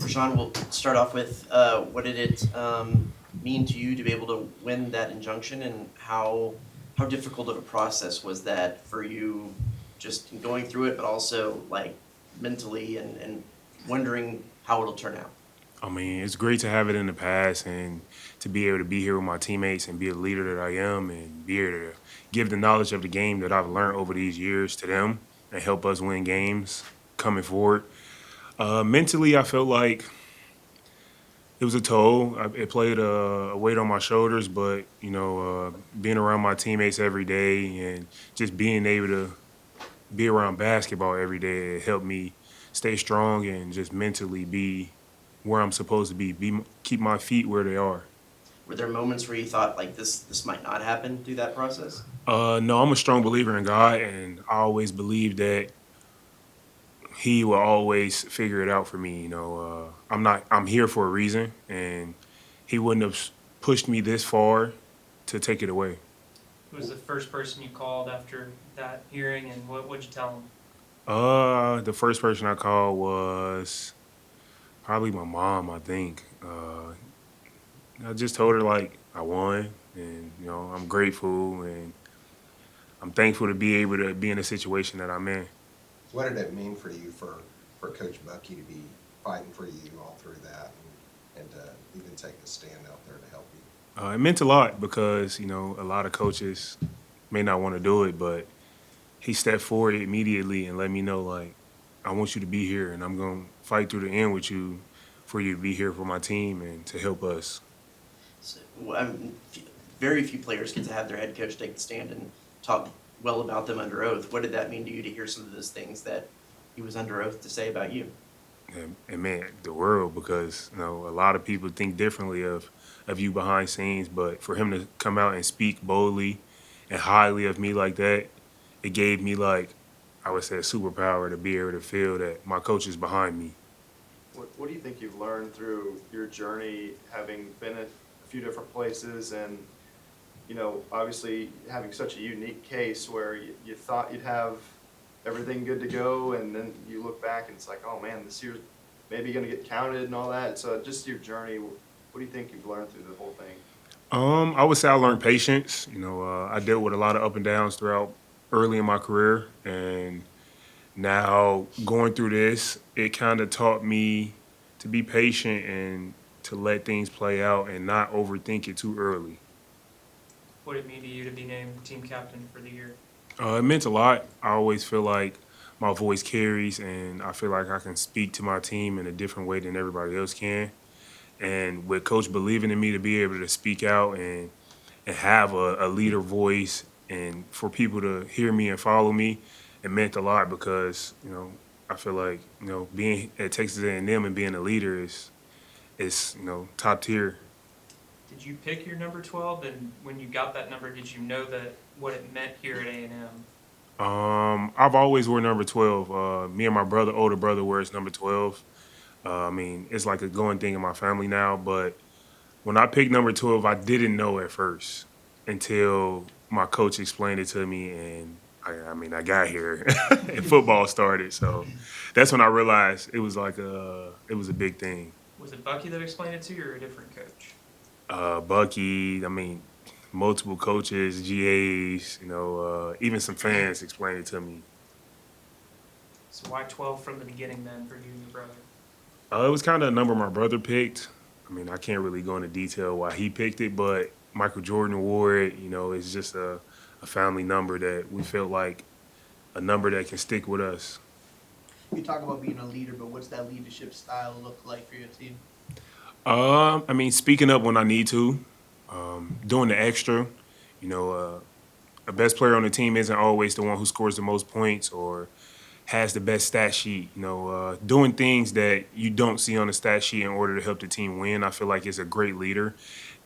Rashaun, we'll start off with what did it mean to you to be able to win that injunction, and how difficult of a process was that for you, just in going through it, but also like mentally and wondering how it'll turn out. I mean, it's great to have it in the past and to be able to be here with my teammates and be a leader that I am and be able to give the knowledge of the game that I've learned over these years to them and help us win games coming forward. Mentally, I felt like it was a toll. It played a weight on my shoulders, but being around my teammates every day and just being able to be around basketball every day, it helped me stay strong and just mentally be where I'm supposed to be keep my feet where they are. Were there moments where you thought like this might not happen through that process? No, I'm a strong believer in God, and I always believe that He will always figure it out for me. I'm here for a reason, and He wouldn't have pushed me this far to take it away. Who was the first person you called after that hearing, and what'd you tell him? The first person I called was probably my mom, I think. I just told her like I won, and I'm grateful, and I'm thankful to be able to be in the situation that I'm in. What did it mean for you for Coach Bucky to be fighting for you all through that and even take a stand out there to help you? It meant a lot because a lot of coaches may not want to do it, but he stepped forward immediately and let me know like I want you to be here, and I'm gonna fight through the end with you for you to be here for my team and to help us. So, very few players get to have their head coach take the stand and talk well about them under oath. What did that mean to you to hear some of those things that he was under oath to say about you? And man, the world, because a lot of people think differently of you behind scenes, but for him to come out and speak boldly and highly of me like that, it gave me like I would say a superpower to be able to feel that my coach is behind me. What do you think you've learned through your journey, having been at a few different places and, obviously having such a unique case where you thought you'd have everything good to go, and then you look back and it's like, oh man, this year's maybe going to get counted and all that. So just your journey, what do you think you've learned through the whole thing? I would say I learned patience. I dealt with a lot of up and downs throughout early in my career, and now going through this, it kind of taught me to be patient and to let things play out and not overthink it too early. What did it mean to you to be named team captain for the year? It meant a lot. I always feel like my voice carries, and I feel like I can speak to my team in a different way than everybody else can. And with Coach believing in me to be able to speak out and have a leader voice and for people to hear me and follow me, it meant a lot because, I feel like, being at Texas A&M and being a leader is top tier. Did you pick your number 12, and when you got that number, did you know that what it meant here at A&M? I've always wore number 12. Me and my older brother, wears number 12. I mean, it's like a going thing in my family now. But when I picked number 12, I didn't know at first until my coach explained it to me, and I got here and football started. So that's when I realized it was it was a big thing. Was it Bucky that explained it to you, or a different coach? Bucky, multiple coaches, GAs, even some fans explained it to me. So why 12 from the beginning then for you and your brother? It was kind of a number my brother picked. I can't really go into detail why he picked it, but Michael Jordan wore it. It's just a family number that we felt like a number that can stick with us. You talk about being a leader, but what's that leadership style look like for your team? Speaking up when I need to, doing the extra. A best player on the team isn't always the one who scores the most points or has the best stat sheet. Doing things that you don't see on the stat sheet in order to help the team win. I feel like it's a great leader,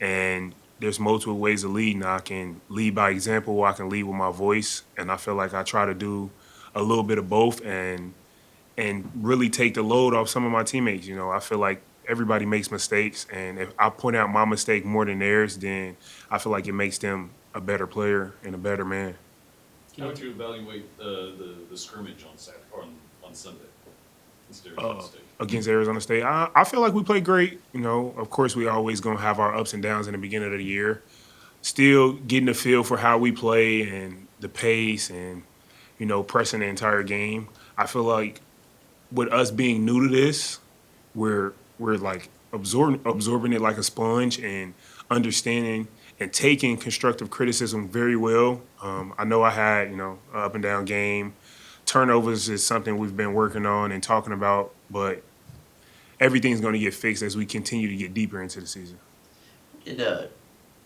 and there's multiple ways to lead. Now I can lead by example, or I can lead with my voice, and I feel like I try to do a little bit of both and really take the load off some of my teammates. I feel like everybody makes mistakes, and if I point out my mistake more than theirs, then I feel like it makes them a better player and a better man. How would you evaluate the scrimmage on Saturday or on Sunday in State? against Arizona State. I feel like we played great. You know, of course, we always going to have our ups and downs in the beginning of the year. Still getting a feel for how we play and the pace and, you know, pressing the entire game. I feel like with us being new to this, we're like absorbing it like a sponge and understanding and taking constructive criticism very well. I know I had, you know, an up and down game. Turnovers is something we've been working on and talking about, but everything's going to get fixed as we continue to get deeper into the season. Did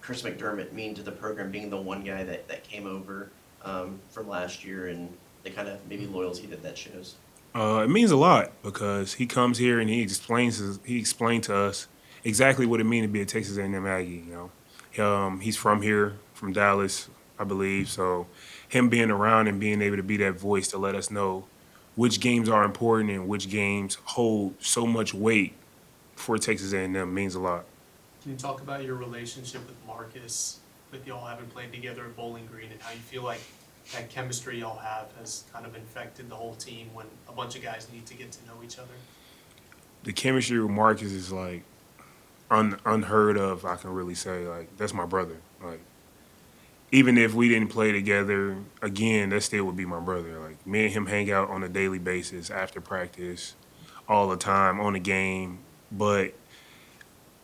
Chris McDermott mean to the program being the one guy that came over from last year and the kind of maybe loyalty that shows? It means a lot because he comes here and he explained to us exactly what it means to be a Texas A&M Aggie. You know, he's from here, from Dallas, I believe. So him being around and being able to be that voice to let us know which games are important and which games hold so much weight for Texas A&M means a lot. Can you talk about your relationship with Marcus, with y'all having played together at Bowling Green, and how you feel like that chemistry y'all have has kind of infected the whole team when a bunch of guys need to get to know each other? The chemistry with Marcus is like unheard of, I can really say. Like, that's my brother. Like, even if we didn't play together, again, that still would be my brother. Like, me and him hang out on a daily basis, after practice, all the time, on the game. But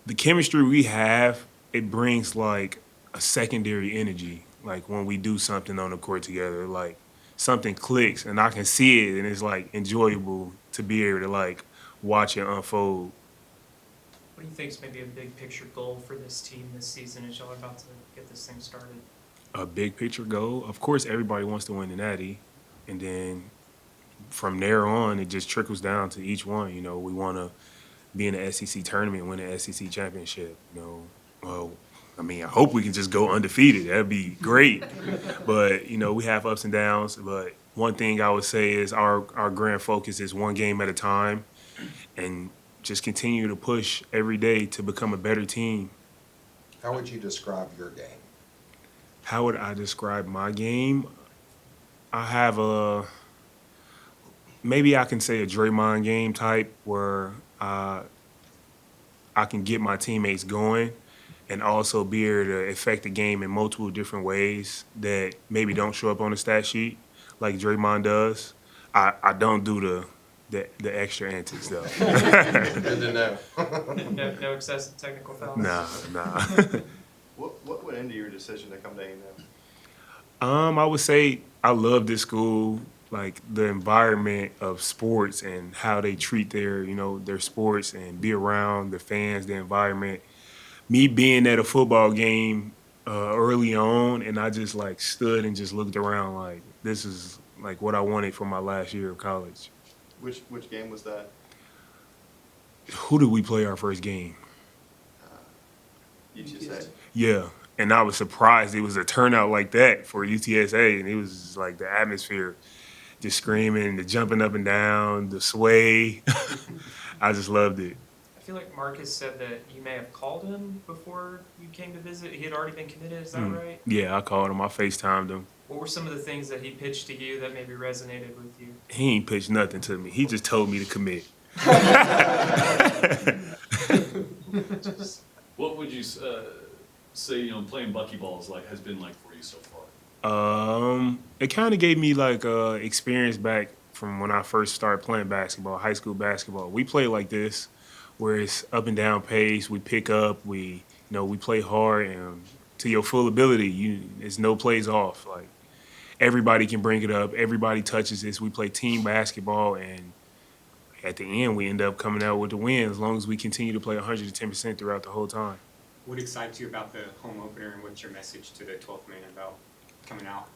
the chemistry we have, it brings like a secondary energy. Like when we do something on the court together, like something clicks and I can see it and it's like enjoyable to be able to like watch it unfold. What do you think is maybe a big picture goal for this team this season as y'all are about to get this thing started? A big picture goal, of course, everybody wants to win the Natty, and then from there on, it just trickles down to each one. You know, we want to be in the SEC tournament, win the SEC championship. You know, well, I mean, I hope we can just go undefeated. That'd be great. But, you know, we have ups and downs. But one thing I would say is our grand focus is one game at a time and just continue to push every day to become a better team. How would you describe your game? How would I describe my game? I have maybe I can say a Draymond game type where I can get my teammates going and also be able to affect the game in multiple different ways that maybe don't show up on the stat sheet like Draymond does. I don't do the extra antics though. Good to know. No excessive technical fouls? Nah. What went into your decision to come to A&M? I would say I love this school, like the environment of sports and how they treat their sports and be around the fans, the environment. Me being at a football game early on, and I just like stood and just looked around like this is like what I wanted for my last year of college. Which game was that? Who did we play our first game? UTSA. Yeah, and I was surprised it was a turnout like that for UTSA, and it was just like the atmosphere, just screaming, the jumping up and down, the sway. I just loved it. I feel like Marcus said that you may have called him before you came to visit. He had already been committed, is that right? Yeah, I called him. I FaceTimed him. What were some of the things that he pitched to you that maybe resonated with you? He ain't pitched nothing to me. He just told me to commit. What would you say, playing buckyball has been like for you so far? It kind of gave me like experience back from when I first started playing basketball, high school basketball. We play like this, where it's up and down pace. We pick up. We play hard and to your full ability. There's no plays off. Like everybody can bring it up. Everybody touches this. We play team basketball, and at the end, we end up coming out with the win as long as we continue to play 110% throughout the whole time. What excites you about the home opener, and what's your message to the 12th man about coming out?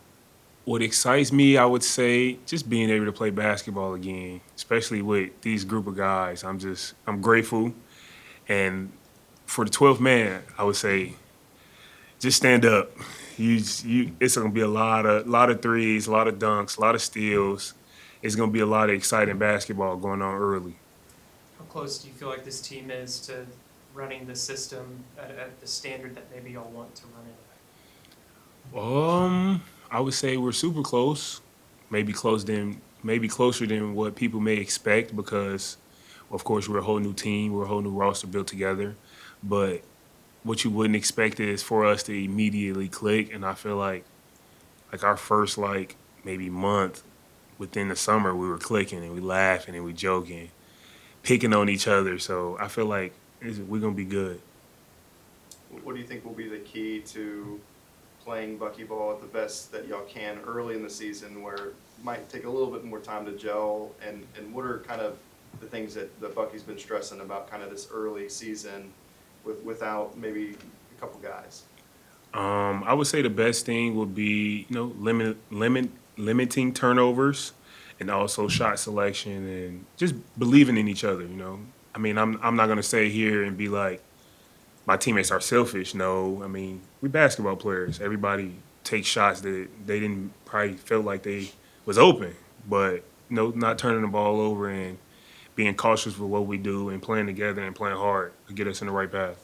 What excites me, I would say, just being able to play basketball again, especially with these group of guys. I'm grateful. And for the 12th man, I would say, just stand up. It's going to be a lot of threes, a lot of dunks, a lot of steals. It's going to be a lot of exciting basketball going on early. How close do you feel like this team is to running the system at the standard that maybe y'all want to run it? I would say we're super close. Maybe closer than what people may expect because Of course, we're a whole new team, we're a whole new roster built together, but what you wouldn't expect is for us to immediately click. And I feel like our first maybe month within the summer, we were clicking and we laughing and we joking, picking on each other. So I feel like we're gonna be good. What do you think will be the key to playing buckyball at the best that y'all can early in the season, where it might take a little bit more time to gel? And what are kind of the things that Bucky's been stressing about kind of this early season without maybe a couple guys? I would say the best thing would be, limiting turnovers and also shot selection and just believing in each other, I mean, I'm not gonna stay here and be like, my teammates are selfish. No, I mean, we basketball players. Everybody takes shots that they didn't probably felt like they was open, but not turning the ball over and being cautious with what we do and playing together and playing hard to get us in the right path.